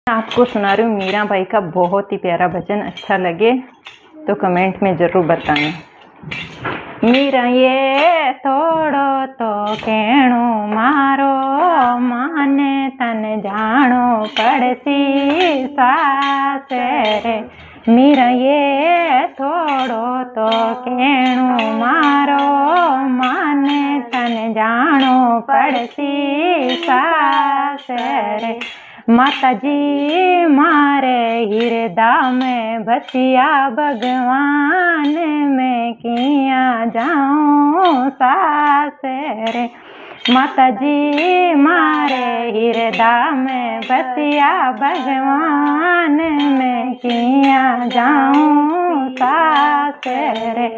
आपको सुना रही हूँ मीरा बाई का बहुत ही प्यारा भजन। अच्छा लगे तो कमेंट में ज़रूर बताएं। मीरा ये थोड़ो तो कहणो मारो, माने तन जानो पड़सी सास रे। मीरा ये थोड़ो तो कहणो मारो, माने तन जानो पड़सी सास रे। माता जी मारे हृदय में बसिया भगवान, मैं किया जाऊं सास रे। माता जी मारे हृदय में बसिया भगवान, मैं किया जाऊं सास रे।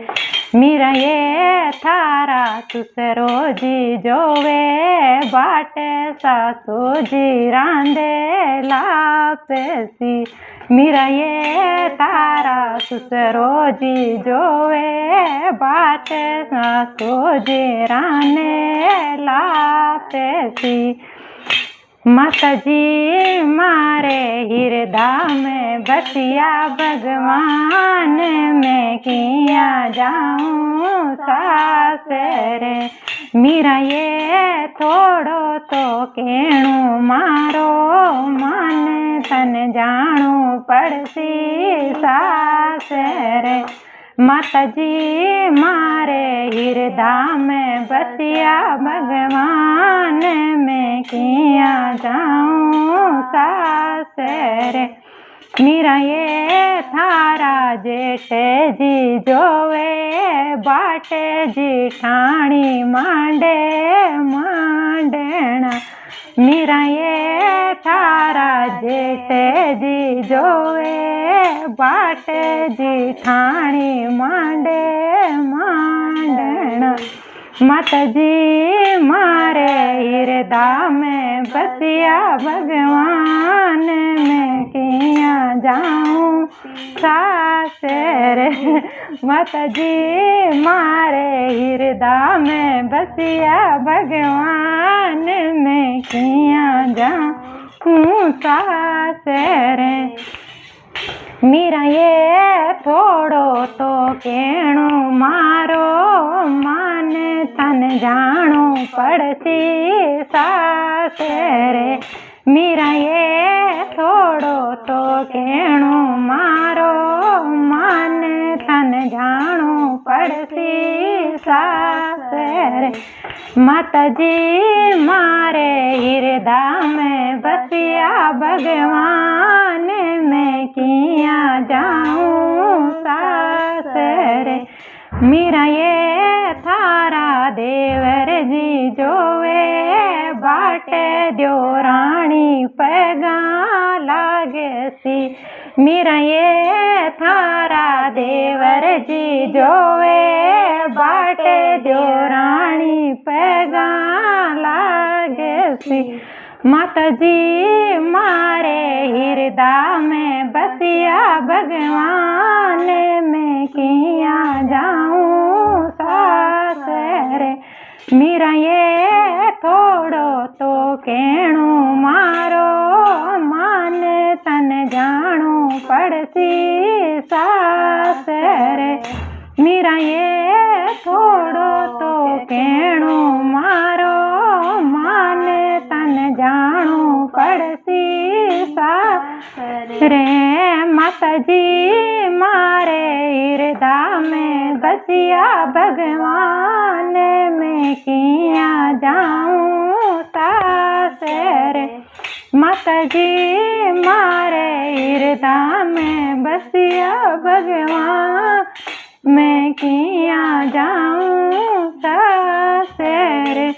मीरा ये थारा सुसरो जी जोवे, बाटे सासू जी रांधे लापेसी। मीरा ये तारा सुसरो जी जोवे, बाटे सासू जी रांधे लापेसी। माता जी मारे हृदय में बसिया भगवान, मैं किया जाऊं सास रे। मीरा ये थोड़ो तो कहणो मारो, माने तन जानो पड़सी सास रे। माता जी मारे हृदय में बसिया भगवान, मैं किया जाऊं सास रे। मीरा ये थारा जेठ जी जोवे, बाटे जिठाणी मांडे मांडना। मीरा ये थारा जेठ जी जोवे, बाटे जिठाणी मांडे मांडना। माता जी मारे हृदय में बसिया भगवान, मैं किया जाऊं सास रे। माता जी मारे हृदय में बसिया भगवान, मैं किया जाऊं सास रे। मीरा ये थोड़ो तो कहणो मारो, माने तन जानो पड़सी सास रे। मीरा ये थोड़ो तो कहणो मारो, माने तन जानो पड़सी सास रे। माता जी मारे हृदय में बसिया भगवान, मैं किया जाऊं सास रे। मीरा ये थारा देवर जी जोवे, बाटे द्यो रानी पैगा लागे सी। मीरा ये थारा देवर जी जोवे, बाटे द्यो रानी पैगा लागे सी। माता जी मारे हृदय में बसिया भगवान, मैं किया जाऊं सास रे। मीरा ये थोड़ो तो कहणो मारो, माने तन जानो पड़सी सास रे। मीरा ये थोड़ो तो कहणो मारो, माने तन जानो पड़सी सास रे। माता जी मारे हृदय में बसिया भगवान, मैं किया जाऊं सास रे। माता जी मारे हृदय में बसिया भगवान, मैं किया जाऊं सास रे।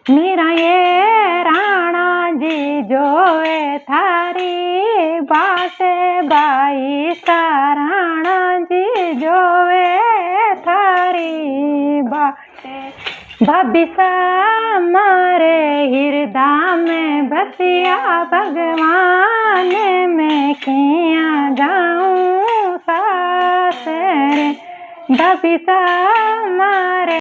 मीरा ये राणा जी जोवे थारी, बाटे बाई सा राणा जी जोवे थारी, बाटे भाभी सा मारे हृदय में बसिया भगवान, मैं किया जाऊं सास रे। भाभी सा मारे